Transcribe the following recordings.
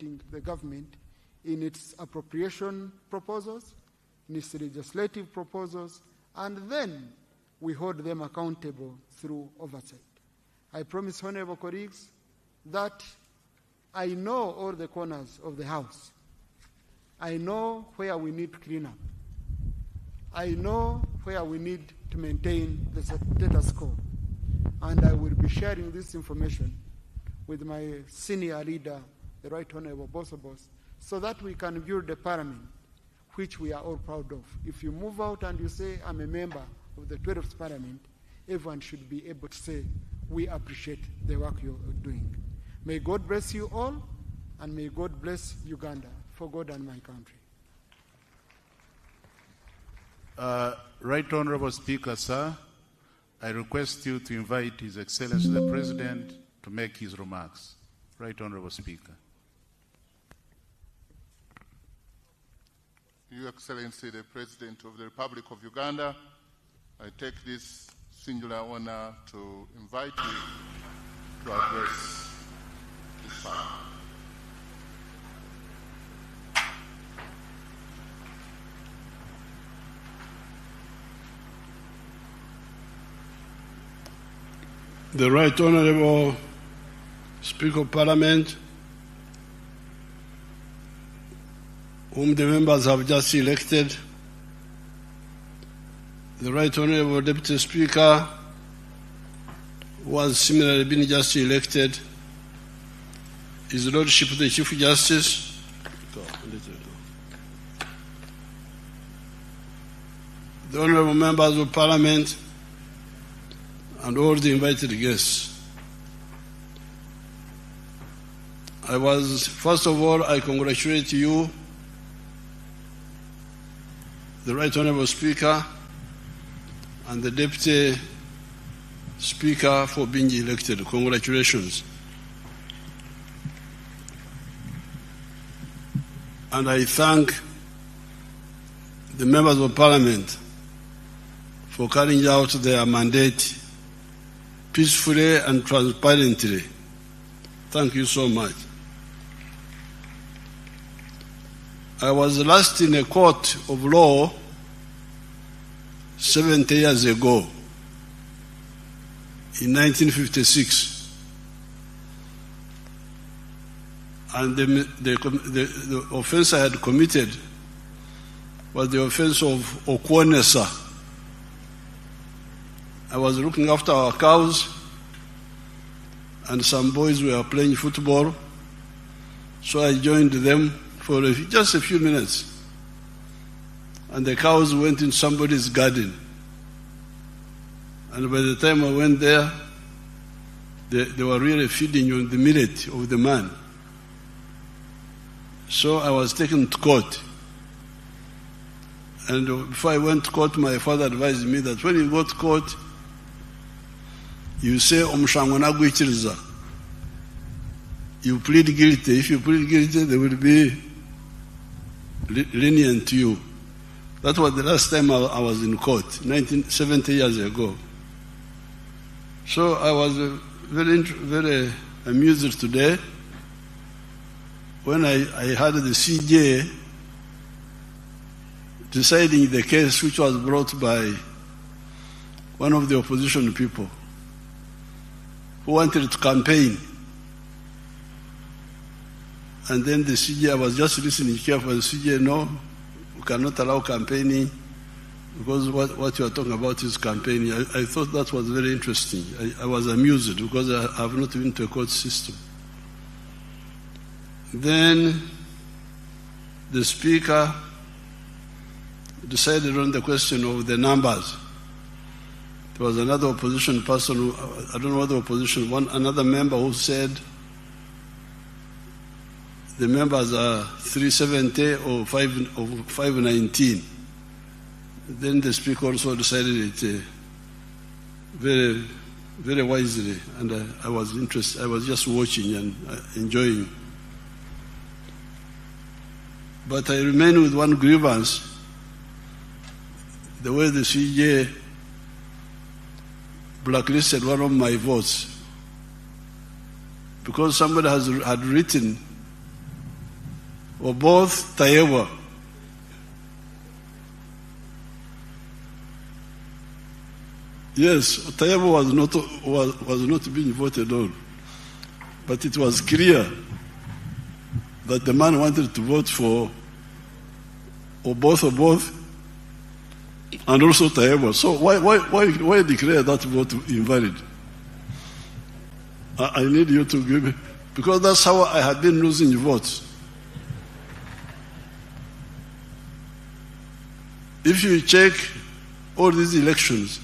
supporting the government in its appropriation proposals, in its legislative proposals, and then we hold them accountable through oversight. I promise, honorable colleagues, that I know all the corners of the House. I know where we need to clean up. I know where we need to maintain the status quo. And I will be sharing this information with my senior leader, the Right Honorable Bosobos, so that we can build a parliament which we are all proud of. If you move out and you say, I'm a member of the 12th parliament, everyone should be able to say, we appreciate the work you're doing. May God bless you all, and may God bless Uganda, for God and my country. Right Honorable Speaker, sir, I request you to invite His Excellency the President to make his remarks. Right Honorable Speaker. Your Excellency the President of the Republic of Uganda, I take this singular honor to invite you to address this Parliament. The Right Honorable Speaker of Parliament, whom the members have just elected, the Right Honorable Deputy Speaker, who has similarly been just elected, His Lordship the Chief Justice, the Honorable Members of Parliament, and all the invited guests. First of all, I congratulate you, the Right Honorable Speaker, and the Deputy Speaker for being elected. Congratulations. And I thank the members of Parliament for carrying out their mandate peacefully and transparently. Thank you so much. I was last in a court of law 70 years ago, in 1956. And the offense I had committed was the offense of Okwonesa. I was looking after our cows, and some boys were playing football, so I joined them for just a few minutes. And the cows went in somebody's garden. And by the time I went there, they were really feeding on the millet of the man. So I was taken to court. And before I went to court, my father advised me that when you go to court, you say, Omushango Gwikiriza. You plead guilty. If you plead guilty, they will be lenient to you. That was the last time I was in court, 70 years ago. So I was very amused today when I had the CJ deciding the case which was brought by one of the opposition people who wanted to campaign. And then the CJ, I was just listening carefully, the CJ, no, we cannot allow campaigning because what you are talking about is campaigning. I thought that was very interesting. I was amused because I have not been to a court system. Then the Speaker decided on the question of the numbers. There was another opposition person, who, I don't know what the opposition, another member who said the members are 370 or 519. Then the Speaker also decided it very, very wisely, and I was interested. I was just watching and enjoying. But I remain with one grievance: the way the CJ blacklisted one of my votes, because somebody had written Oboth, Tayewa. Yes, Tayewa was not being voted on, but it was clear that the man wanted to vote for Oboth, and also Tayewa. So why declare that vote invalid? I need you to give me, because that's how I had been losing votes. If you check all these elections,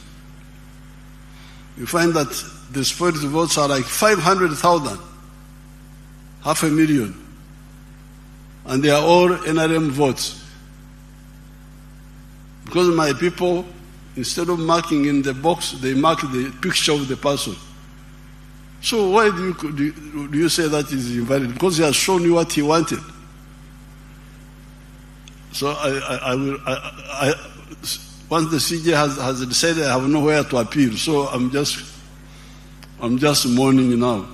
you find that the spoiled votes are like 500,000, 500,000, and they are all NRM votes. Because my people, instead of marking in the box, they mark the picture of the person. So why do you say that is invalid? Because he has shown you what he wanted. So once the CJ has decided, I have nowhere to appeal. So I'm just mourning now.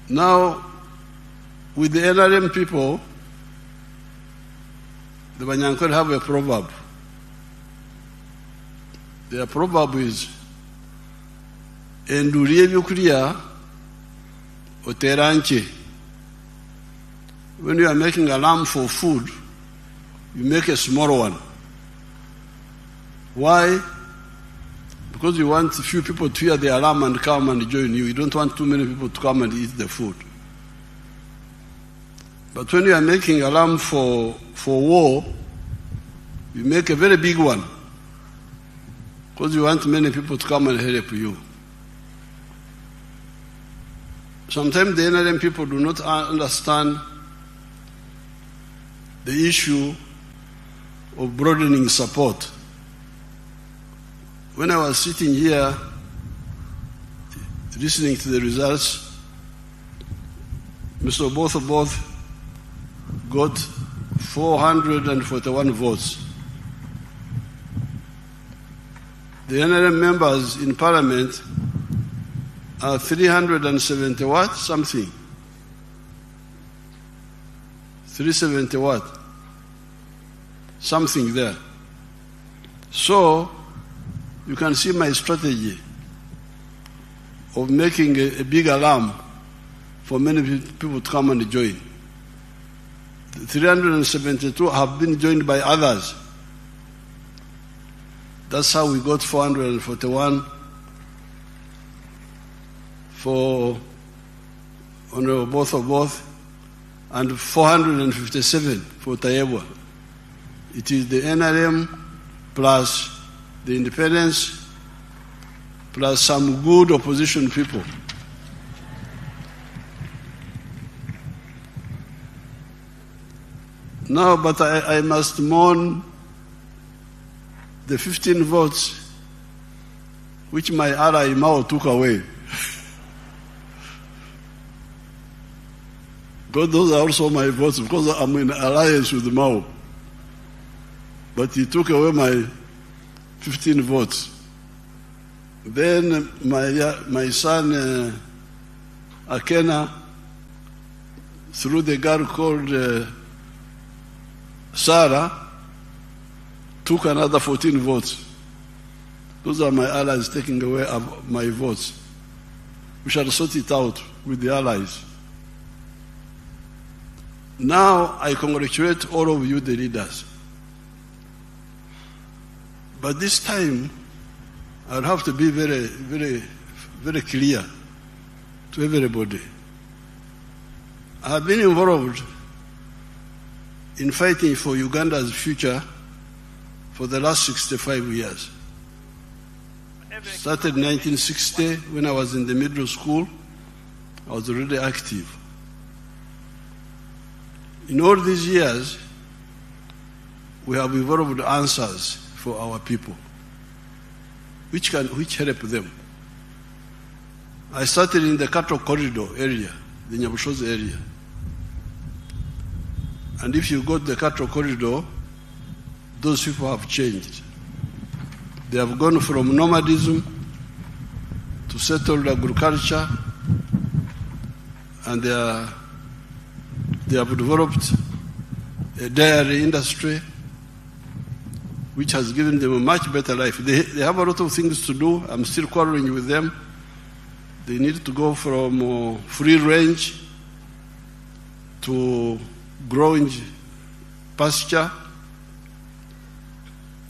Now, with the NRM people, the Banyankole have a proverb. Their proverb is, "Enduriye by'okulya otera nche." When you are making a lamb for food, you make a small one. Why? Because you want a few people to hear the alarm and come and join you. You don't want too many people to come and eat the food. But when you are making a lamb for war, you make a very big one. Because you want many people to come and help you. Sometimes the NRM people do not understand the issue of broadening support. When I was sitting here listening to the results, Mr. Oboth got 441 votes. The NRM members in Parliament are 370 what? Something. 370 what? Something there. So, you can see my strategy of making a big alarm for many people to come and join. The 372 have been joined by others. That's how we got 441 for Honorable Oboth and 457 for Tayewa. It is the NRM plus the independents plus some good opposition people. Now, but I must mourn the 15 votes which my ally Mao took away. But those are also my votes because I'm in alliance with Mao. But he took away my 15 votes. Then my son Akena, through the girl called Sarah, took another 14 votes. Those are my allies taking away my votes. We shall sort it out with the allies. Now I congratulate all of you, the leaders. But this time, I'll have to be very, very, very clear to everybody. I have been involved in fighting for Uganda's future for the last 65 years. Started in 1960 when I was in the middle school. I was already active. In all these years, we have evolved answers for our people, which help them. I started in the cattle corridor area, the Nyabushozi area. And if you go to the cattle corridor, those people have changed. They have gone from nomadism to settled agriculture, and they have developed a dairy industry which has given them a much better life. They have a lot of things to do. I'm still quarreling with them. They need to go from free range to growing pasture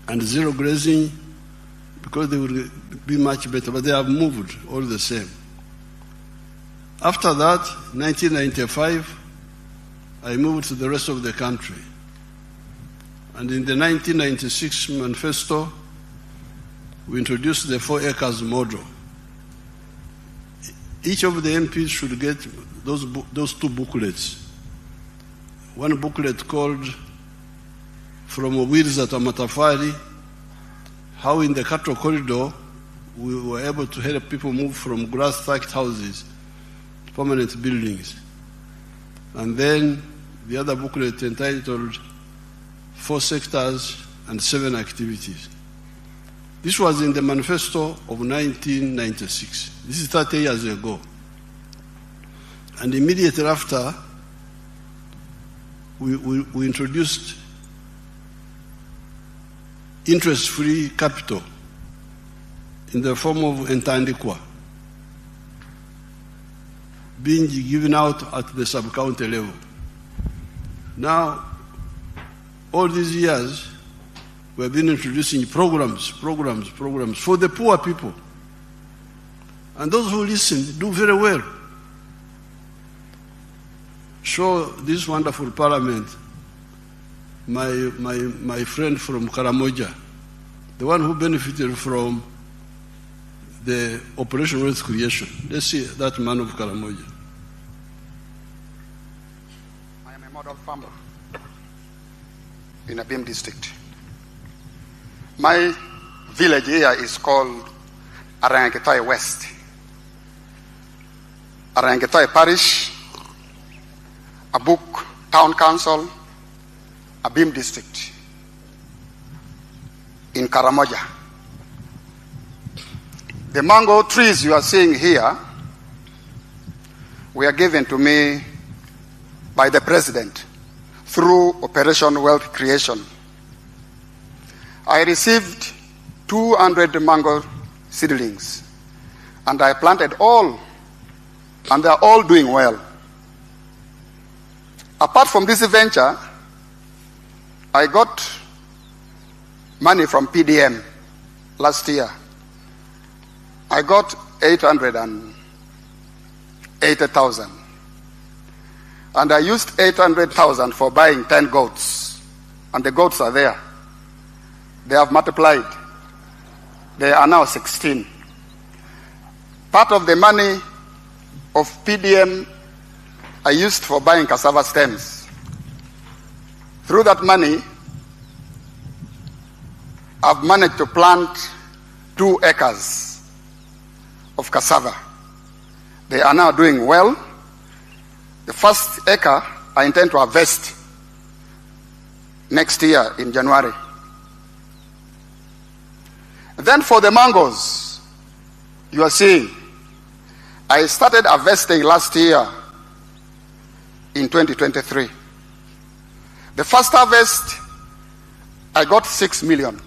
and zero grazing, because they will be much better, but they have moved all the same. After that, 1995, I moved to the rest of the country. And in the 1996 manifesto, we introduced the 4 acres model. Each of the MPs should get those 2 booklets. One booklet called From Wirza to Matafari, how in the cattle corridor we were able to help people move from grass-thatched houses to permanent buildings. And then the other booklet entitled 4 sectors and 7 activities. This was in the manifesto of 1996. This is 30 years ago. And immediately after, we introduced interest-free capital in the form of Entandikwa, being given out at the sub-county level. Now, all these years, we have been introducing programs for the poor people. And those who listen do very well. Show this wonderful parliament my friend from Karamoja, the one who benefited from the Operation Wealth Creation. Let's see that man of Karamoja. I am a model farmer in Abim district. My village here is called Arangetoy West. Arangetoy Parish, Abuk Town Council, Abim district in Karamoja. The mango trees you are seeing here were given to me by the president through Operation Wealth Creation. I received 200 mango seedlings, and I planted all, and they are all doing well. Apart from this venture, I got money from PDM last year. I got 880,000. And I used 800,000 for buying 10 goats. And the goats are there. They have multiplied. They are now 16. Part of the money of PDM I used for buying cassava stems. Through that money, I've managed to plant 2 acres of cassava. They are now doing well. The first acre I intend to harvest next year in January. Then for the mangoes, you are seeing, I started harvesting last year in 2023. The first harvest, I got 6 million.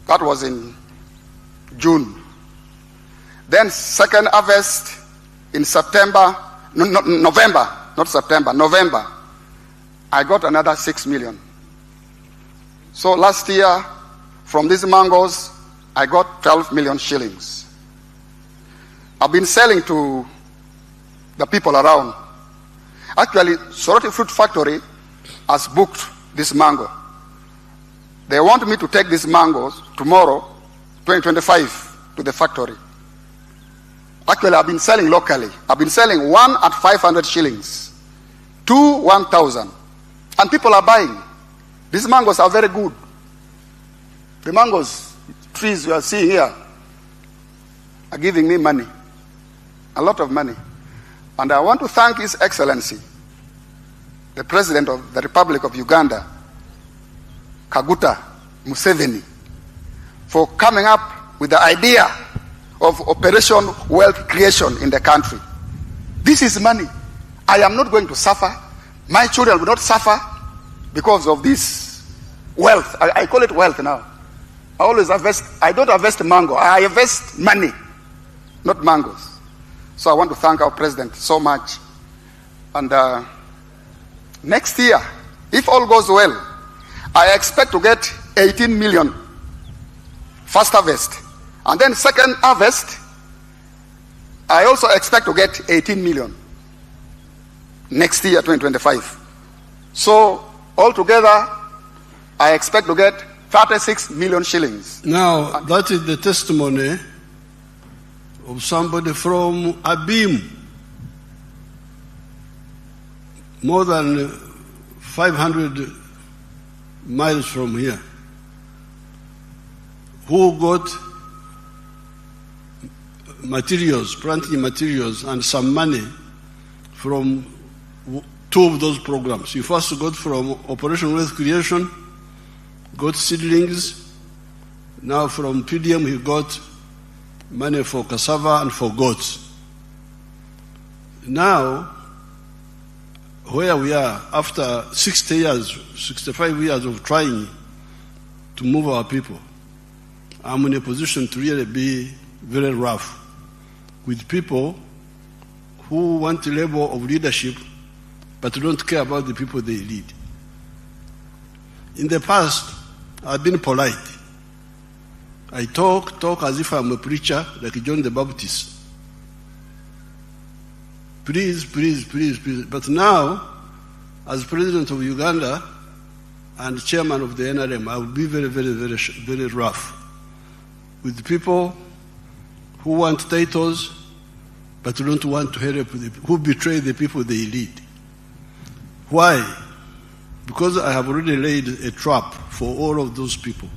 That was in June. Then second harvest in November, I got another 6 million. So last year, from these mangoes, I got 12 million shillings. I've been selling to the people around. Actually, Soroti Fruit Factory has booked this mango. They want me to take these mangoes tomorrow, 2025, to the factory. Actually, I've been selling locally. I've been selling 1 at 500 shillings, 2 1,000. And people are buying. These mangoes are very good. The mangoes, trees you are seeing here, are giving me money. A lot of money. And I want to thank His Excellency, the President of the Republic of Uganda, Kaguta Museveni, for coming up with the idea of Operation Wealth Creation in the country. This is money. I am not going to suffer. My children will not suffer because of this wealth. I call it wealth now. I always harvest. I don't harvest mango. I harvest money, not mangoes. So I want to thank our president so much. And next year, if all goes well, I expect to get 18 million first harvest. And then second harvest, I also expect to get 18 million next year, 2025. So altogether, I expect to get 36 million shillings. Now, that is the testimony of somebody from Abim, more than 500 miles from here, who got materials, planting materials, and some money from two of those programs. You first got from Operation Wealth Creation, got seedlings. Now from PDM he got money for cassava and for goats. Now, where we are, after 60 years, 65 years of trying to move our people, I'm in a position to really be very rough with people who want a level of leadership but don't care about the people they lead. In the past, I've been polite. I talk as if I'm a preacher, like John the Baptist. Please, please, please, please. But now, as president of Uganda and chairman of the NRM, I will be very, very, very, very rough with people who want titles but don't want to help, who betray the people they lead. Why? Because I have already laid a trap for all of those people.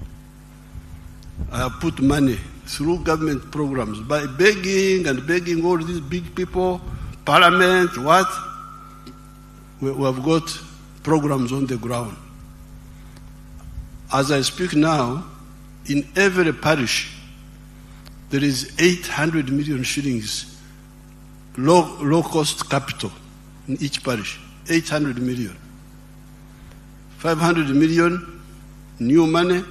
I have put money through government programs by begging and begging all these big people, parliament, what? We have got programs on the ground. As I speak now, in every parish, there is 800 million shillings low-cost capital in each parish. 800 million. 500 million new money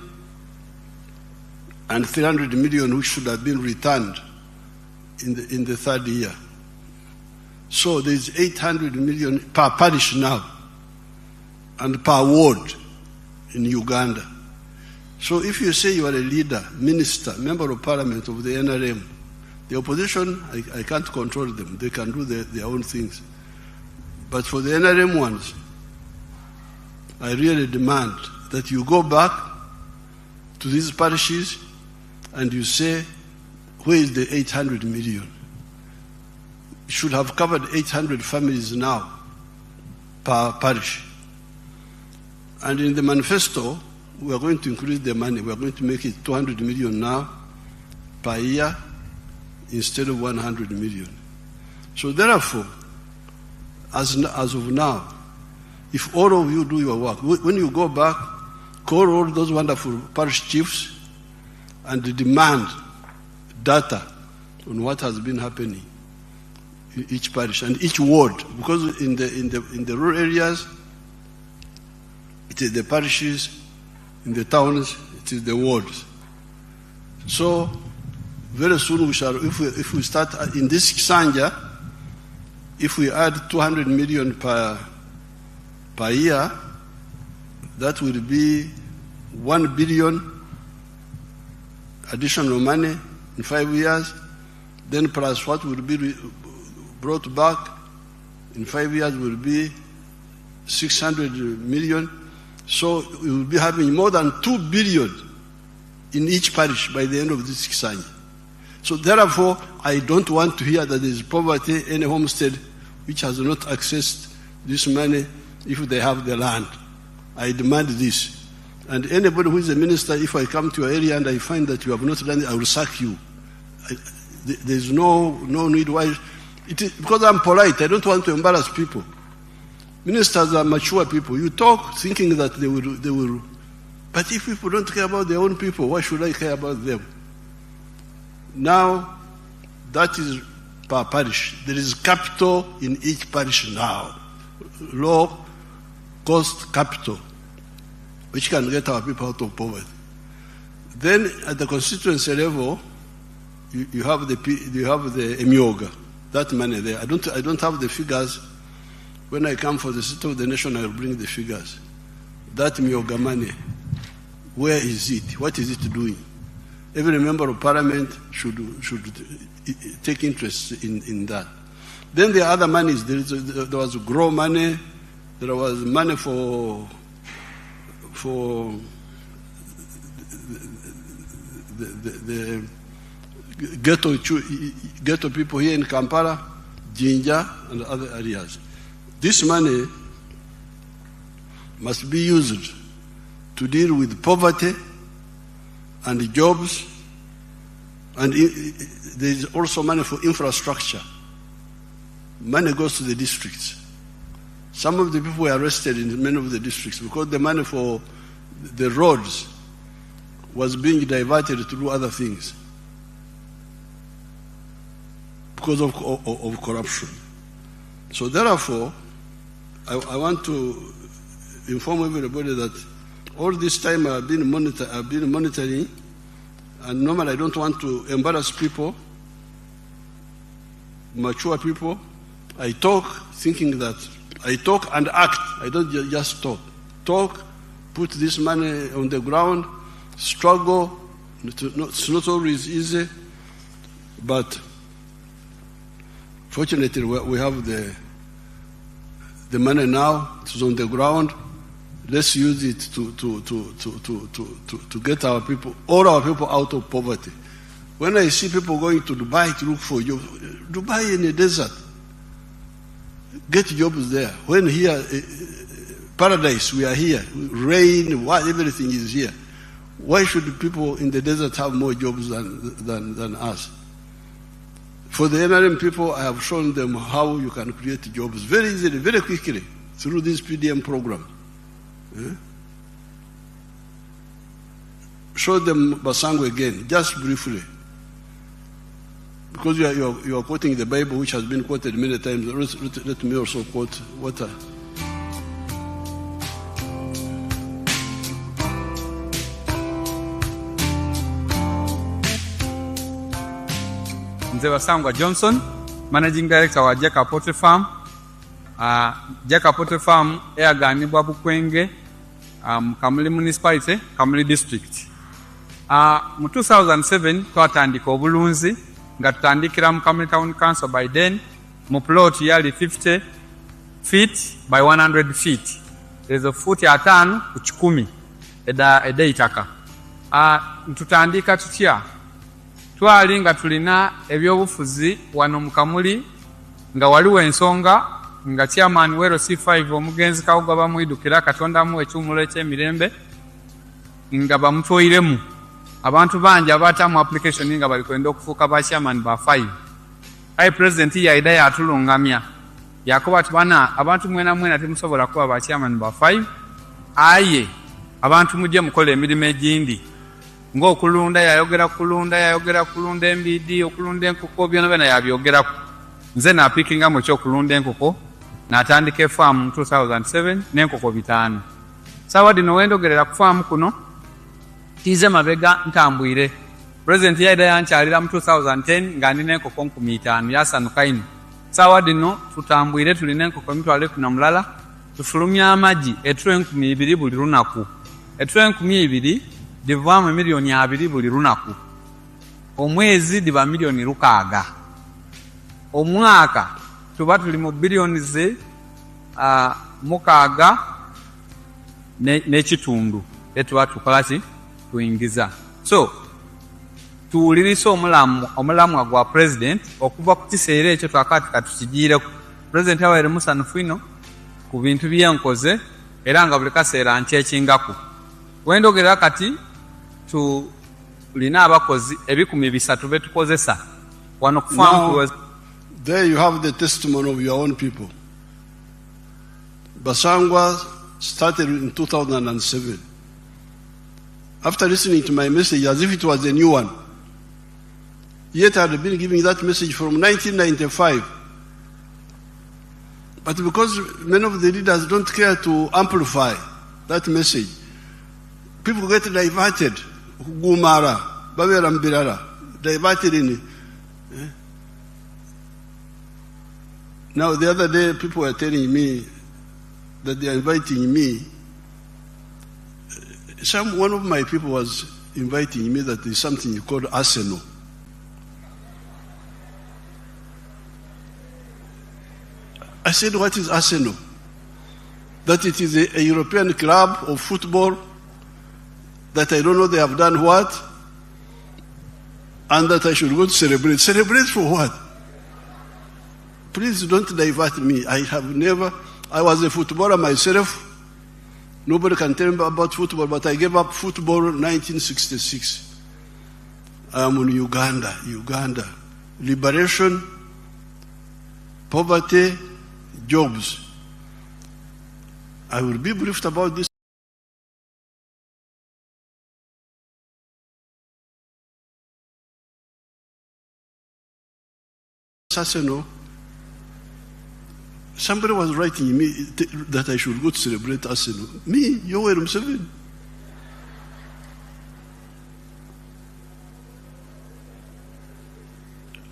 and 300 million which should have been returned in the third year. So there is 800 million per parish now and per ward in Uganda. So if you say you are a leader, minister, member of parliament of the NRM, the opposition, I can't control them. They can do their own things. But for the NRM ones, I really demand that you go back to these parishes and you say, where is the 800 million? It should have covered 800 families now per parish. And in the manifesto, we are going to increase the money. We are going to make it 200 million now per year instead of 100 million. So therefore, as of now, if all of you do your work, when you go back, call all those wonderful parish chiefs and demand data on what has been happening in each parish and each ward, because in the rural areas, it is the parishes, in the towns, it is the wards. So very soon we shall, if we start in this Kisanja, if we add 200 million per year, that will be 1 billion additional money in 5 years, then plus what will be brought back in 5 years will be 600 million. So we will be having more than 2 billion in each parish by the end of this Kisanja. So therefore, I don't want to hear that there is poverty, any homestead which has not accessed this money if they have the land. I demand this. And anybody who is a minister, if I come to your area and I find that you have not done it, I will sack you. There is no need why. It is because I'm polite. I don't want to embarrass people. Ministers are mature people. You talk thinking that they will. But if people don't care about their own people, why should I care about them? Now, that is per parish. There is capital in each parish now. Low cost capital, which can get our people out of poverty. Then at the constituency level, you have the Emyoga, that money there. I don't have the figures. When I come for the State of the Nation, I will bring the figures. That Emyoga money, where is it? What is it doing? Every member of parliament should take interest in that. Then the other monies, there was grow money, there was money for the ghetto people here in Kampala, Jinja, and other areas. This money must be used to deal with poverty and jobs, and there is also money for infrastructure. Money goes to the districts. Some of the people were arrested in many of the districts because the money for the roads was being diverted to do other things because of corruption. So therefore, I want to inform everybody that all this time I've been monitoring, and normally I don't want to embarrass people, mature people. I talk thinking that I talk and act. I don't just talk. Talk, put this money on the ground, struggle. It's not always easy, but fortunately we have the money now. It's on the ground. Let's use it to get our people, all our people, out of poverty. When I see people going to Dubai to look for jobs, Dubai in the desert, get jobs there. When here, paradise, we are here, rain, everything is here. Why should people in the desert have more jobs than us? For the NRM people, I have shown them how you can create jobs very easily, very quickly, through this PDM program. Show them Basango again, just briefly. Because you are quoting the Bible, which has been quoted many times. Let me also quote what Nze Basangwa Johnson, Managing Director wa Jeka Poultry Farm. Jeka Poultry Farm eyaganibwa Bukwenge, Kamuli Municipality, Kamuli District. Mu 2007 twatandika obulunzi nga tutandikira mu Kamuli Town Council. By then mu plot yali 50 feet by 100 feet. There's a foot atano ku 10 eda itaka. Tutandika tutya twali nga tulina ebyobufuzi wano mu Kamuli nga waliwo ensonga nga chairman wero C5 omugenzi Kawuga bamwidukira Katonda mu ekyumulo ekyemirembe nga bamutwoiremu abantu banja abatamu application nga bali kwenda okufuuka ba chairman ba 5. Ai president yaida yatulungamya yakoba tubana abantu mwena temusobola kuba ba chairman ba 5. Aye abantu mujje mukola emirimu egindi ng'okulunda yayogera kulunda embidi okulunda enkoko byonna yabyogeraku. Nze napikinga mu ky'okulunda enkoko n'atandika farm mu 2007 n'enkoko 5. Sawa dino wendogerera ku farm kuno tize mabega ntambwire. President yaida yankyalira mu 2010 nga ndina enkoko 5,000 yasanuka ino. Sawa dino tutambwire tulina enkoko emitwalo 10 tufulumya amagi etule 2,000 buli lunaku. Etule 2,000 divaamu milioni 2 buli lunaku. Omwezi diba milioni 6. Omwaka tuba tuli mu bilioni ze 6 n'ekitundu etuba tukolaki tuingiza. So tuwulirisa omulamwa gwa president okuva ku kiseera ekyo twakati katukigiireko. President awaire musanufu ino ku bintu byenkoze era nga buli kaseera nkyekingaku. Wendogerera kati tulina abakozi 300 betukozesa wano ku farm. There you have the testimony of your own people. Basangwa started in 2007. After listening to my message as if it was a new one, Yet I had been giving that message from 1995. But because many of the leaders don't care to amplify that message, people get diverted. Gumara, Babera Mbirara, diverted in. Now, the other day, people were telling me that they are inviting me. One of my people was inviting me that there's something called Arsenal. I said, what is Arsenal? That it is a European club of football, that I don't know they have done what, and that I should go to celebrate. Celebrate for what? Please don't divert me. I was a footballer myself. Nobody can tell me about football, but I gave up football in 1966. I am in Uganda. Liberation, poverty, jobs. I will be briefed about this. Arsenal. Somebody was writing me that I should go to celebrate Arsenal. Me, Yoweri Museveni.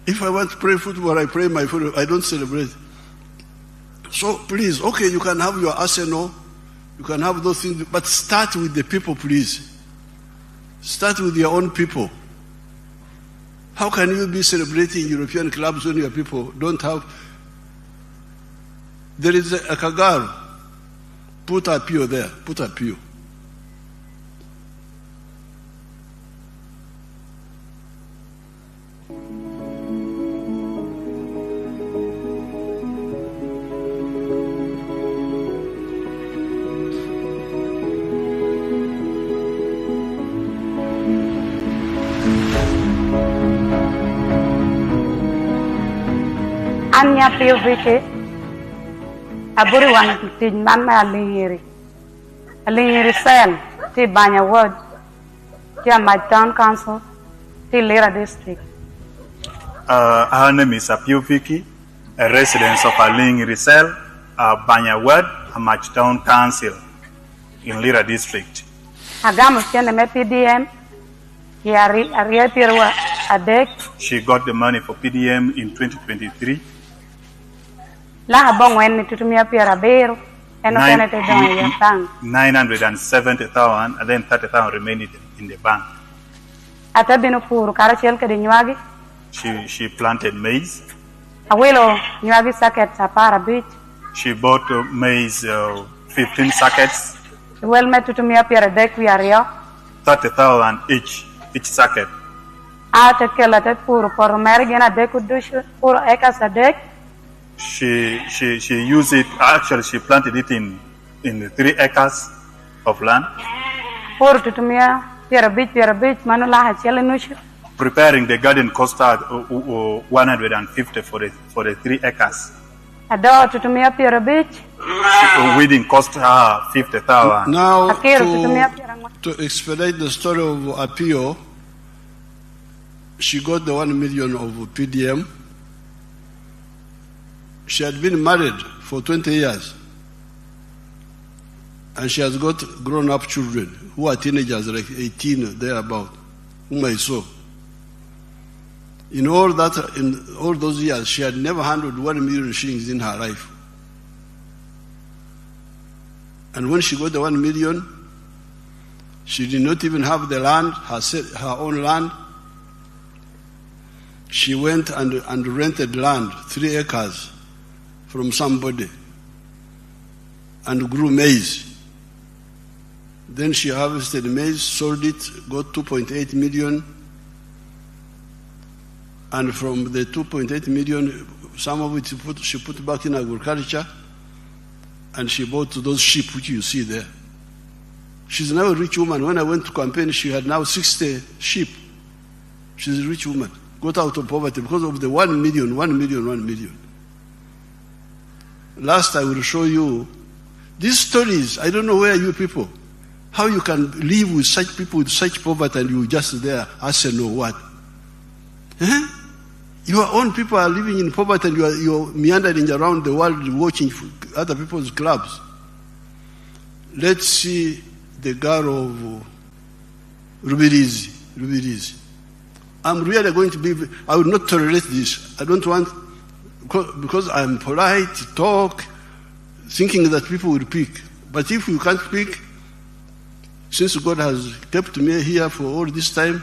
If I want to play football, I play my football. I don't celebrate. So please, okay, you can have your Arsenal, you can have those things, but start with the people, please. Start with your own people. How can you be celebrating European clubs when your people don't have? There is a Kagaro. Put a Pio there. Put a Pio. Anya Pio Vicky. Aburi wan ti mama alingiri sel ti Banya Ward ti my town council ti Lira district. Her name is Apio Vicky, a resident of Alingiri Cell, Banya Ward, Amach Town Council in Lira district. Agamu tiene me PDM ariatirwa adek. She got the money for PDM in 2023. La bongo en tutumia piera bero eno kene te don ya tang 970,000 and then 30,000 remained in the bank. Ata bino puru kara chel ke de nyuagi. She planted maize. Awelo nyuagi saket sapara beach. She bought maize 15 sackets. Well me tutumia piera dek wiario 30,000 each sacket. Ata kela te puru por mergena dek udushu puru eka sadek. She used it, actually she planted it in 3 acres of land. Preparing the garden cost her 150 for the 3 acres. Weeding cost her 50,000. Now, to expedite the story of Apio, she got the 1 million of PDM. She had been married for 20 years. And she has got grown-up children who are teenagers, like 18, thereabout, whom I saw. In all those years, she had never handled 1 million shillings in her life. And when she got the 1 million, she did not even have the land, her own land. She went and rented land, 3 acres, from somebody, and grew maize. Then she harvested maize, sold it, got 2.8 million. And from the 2.8 million, some of it she put back in agriculture, and she bought those sheep which you see there. She's now a rich woman. When I went to campaign, she had now 60 sheep. She's a rich woman. Got out of poverty because of the 1 million. Last I will show you these stories. I don't know where you people, how you can live with such people with such poverty and you just there, Arsenal what? Your own people are living in poverty and you're meandering around the world watching other people's clubs. Let's see the girl of Rubirizi. I'm really going to be, I will not tolerate this. I don't want, because I'm polite, talk, thinking that people will pick. But if you can't pick, since God has kept me here for all this time,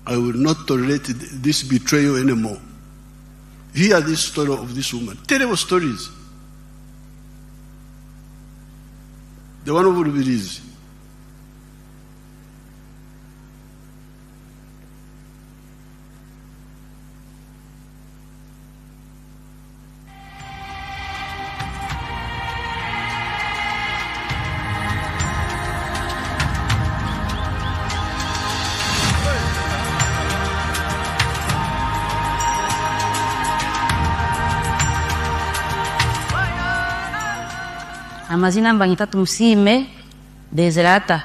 I will not tolerate this betrayal anymore. Hear this story of this woman. Terrible stories. The one of Rubirizi. Amazina mbanyita Tumusiime Deserata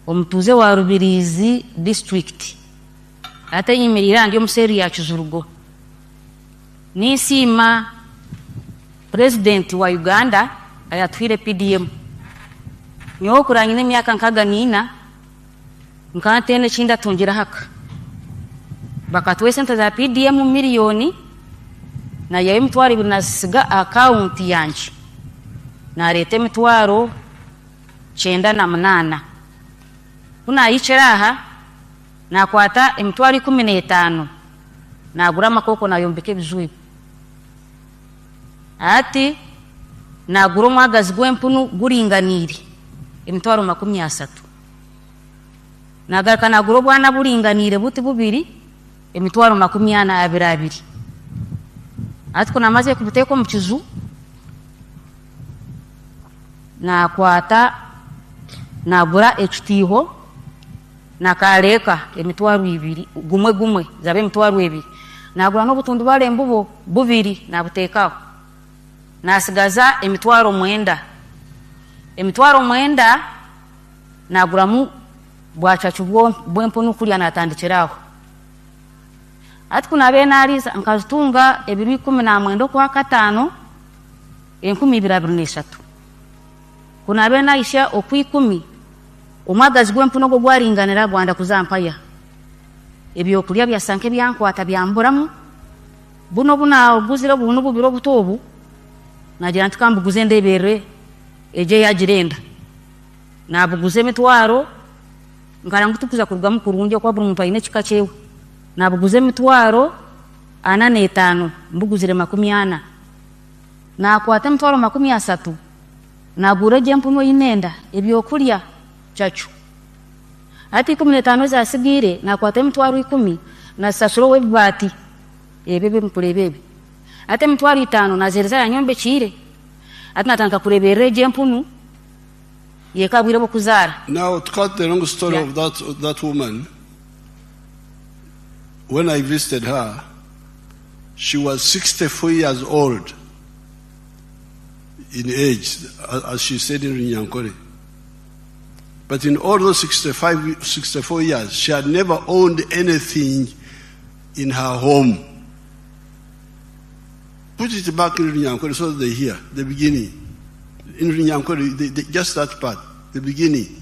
omutuze wa Rubirizi district ate nyimirira ndi omuseri ya Kizurugo nisima president wa Uganda ayatwire PDM nyo kurangine myaka nkaga nina nkatene chinda tungira haka bakatwe sente za PDM milioni na yaye mtwari binasiga account yanje na rete mitwaro 98 kuna icheraha na kwata emitwaro 15 na gura makoko na yombeke bizui ati na gura mwagazi gwempunu guringaniri emitwaro 30 na garaka na gura bwana buringanire buti bubiri emitwaro 42 ati kuna maze kubuteko mu kizu na kwata na gura HTho na kaleka emitwaro 2 gumwe zabe emitwaro 2 na gura no butundu bale mbubo bubiri na butekaho na sigaza emitwaro 9 na gura mu bwachachu bwempunu kulya na tandikiraho ati kuna bena aliza nkazitunga ebiri 10 kwa 5 1223 kuna bena isha okwikumi omwagazi gwempuno go gwaringanira gwanda kuzampaya ebyo kulya bya sanke byankwata byamburamu buno buna oguzira buno bubiro butobu nagira ntikambu guzende bere eje yagirenda nabuguze mitwaro ngara ngutukuza kurugamu kurunje kwa buri muntu ayine kikachewe nabuguze mitwaro 45 mbuguzire 40 na kwata mitwaro 30 na gura jempuno inenda ebyo kulya chachu ati 15 za sigire na kwata mitwaro 10 na sasuro webati ebebe mkulebebe ati mitwaro 5 na zereza ya nyombe chire ati natanga kurebere jempunu yekabwire bokuzara. Now, to cut the long story of that woman, when I visited her, she was 64 years old in age, as she said in Runyankore. But in all those 64 years, she had never owned anything in her home. Put it back in Runyankore so that they hear the beginning. In Runyankore, just that part, the beginning.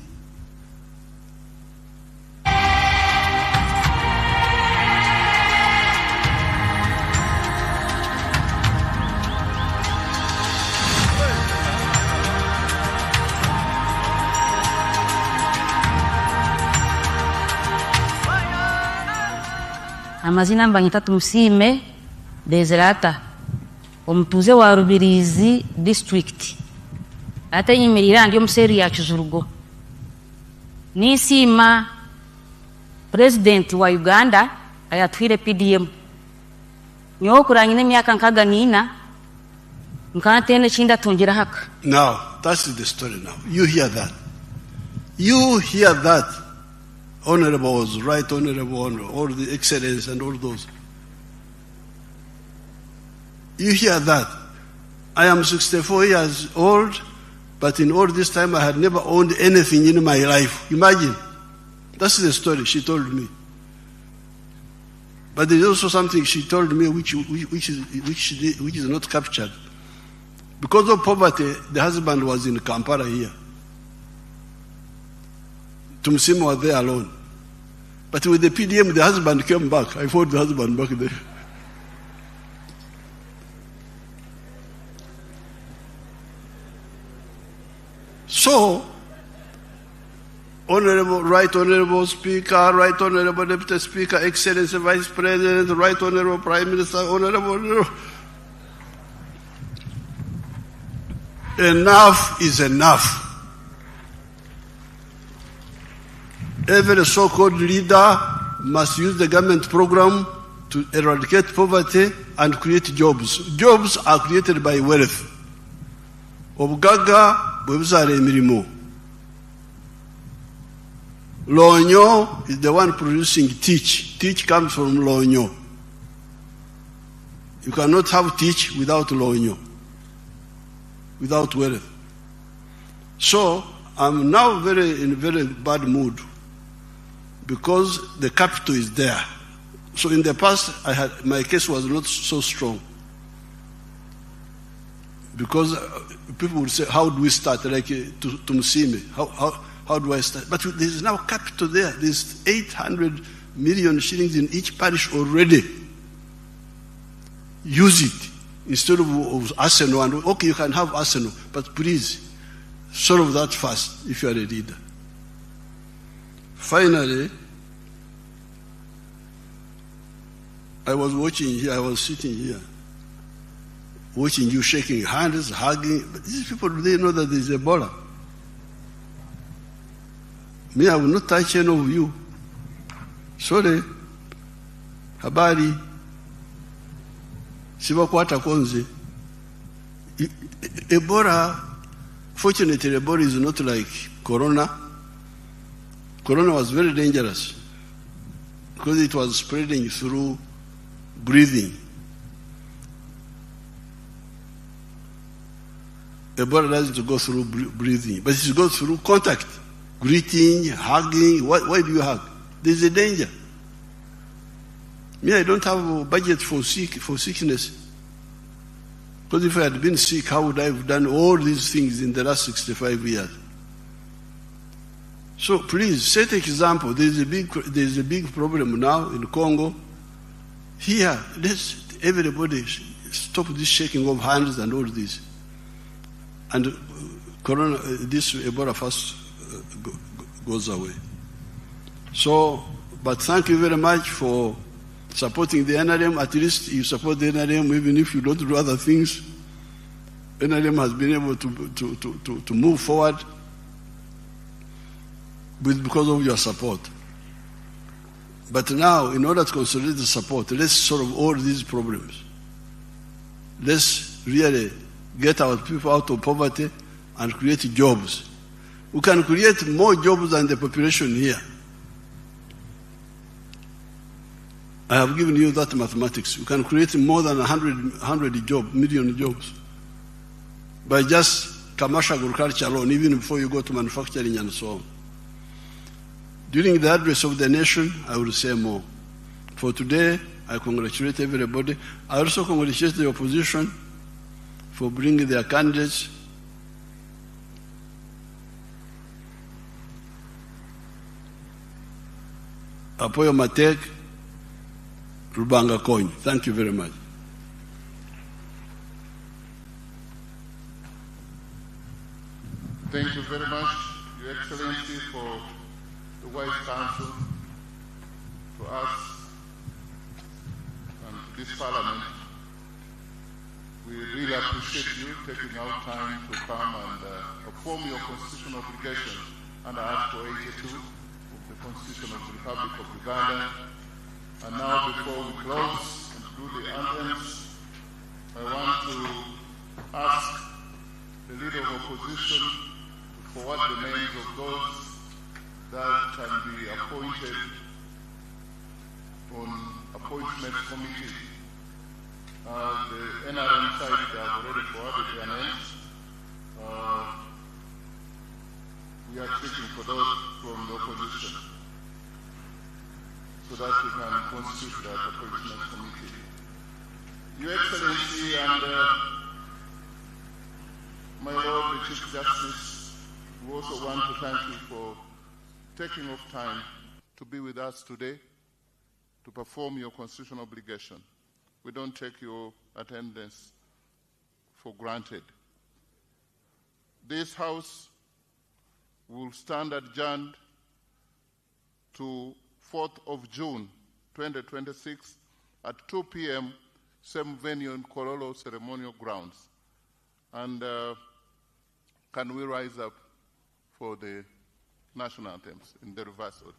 Amazina mbanyita Tumusiime Deserata omutuze wa Rubirizi district ate nyimirira ndi omuseri ya Kizurugo nisima president wa Uganda ayatwire PDM nyo kurangine myaka nkaga nina nkatene chinda tungira haka. Now that's the story. Now you hear that, honorable was right, honorable, all the excellence and all those. You hear that. I am 64 years old, but in all this time I had never owned anything in my life. Imagine. That's the story she told me. But there's also something she told me which is not captured. Because of poverty, the husband was in Kampala here. Tumsima was there alone. But with the PDM, the husband came back. I fought the husband back there. So, Right Honorable Speaker, Right Honorable Deputy Speaker, Excellency Vice President, Right Honorable Prime Minister, Honorable. Enough is enough. Every so-called leader must use the government program to eradicate poverty and create jobs. Jobs are created by wealth. Obugaga bwebuzala emirimo. Lonyo is the one producing teach. Teach comes from Lonyo. You cannot have teach without Lonyo, without wealth. So I'm now in a very bad mood because the capital is there. So in the past, my case was not so strong because people would say, "How do we start?" Like to Musime, how do I start? But there's now capital there. There's 800 million shillings in each parish already. Use it instead of arsenal. And okay, you can have arsenal, but please solve that fast if you are a leader. Finally, I was watching here. I was sitting here, watching you shaking hands, hugging. But these people, they know that there is Ebola. Me, I will not touch any of you. Sorry. Habari. Sibakwata konze. Ebola, fortunately, Ebola is not like Corona. Corona was very dangerous because it was spreading through breathing. Ebola doesn't go through breathing, but it goes through contact. Greeting, hugging. Why do you hug? There's a danger. Me, I don't have a budget for sickness. Because if I had been sick, how would I have done all these things in the last 65 years? So please, set an example. There's a big problem now in Congo. Here, let's everybody stop this shaking of hands and all this. And Corona, this Ebola first goes away. So, but thank you very much for supporting the NRM. At least you support the NRM even if you don't do other things. NRM has been able to move forward because of your support. But now, in order to consolidate the support, let's solve all these problems. Let's really get our people out of poverty and create jobs. We can create more jobs than the population here. I have given you that mathematics. You can create more than 100 million jobs by just commercial agriculture alone, even before you go to manufacturing and so on. During the address of the nation, I will say more. For today, I congratulate everybody. I also congratulate the opposition for bringing their candidates. Apoyo Matek, Rubanga Coin. Thank you very much. Thank you very much, Your Excellency, for the wise counsel to us and to this Parliament. We really appreciate you taking out time to come and perform your constitutional obligation under Article 82 of the Constitution of the Republic of Uganda. And now, before we close and do the anthems, I want to ask the Leader of Opposition to forward the names of those that can be appointed on Appointment Committee. The NRM side, they have already forwarded their names. We are checking for those from the opposition. so that we can constitute the appointment committee. Your Excellency and my Lord the Chief Justice, we also want to thank you for taking off time to be with us today to perform your constitutional obligation. We don't take your attendance for granted. This House will stand adjourned to 4th of June 2026 at 2 p.m., same venue in Kololo Ceremonial Grounds. And can we rise up for the national anthems in the reverse order?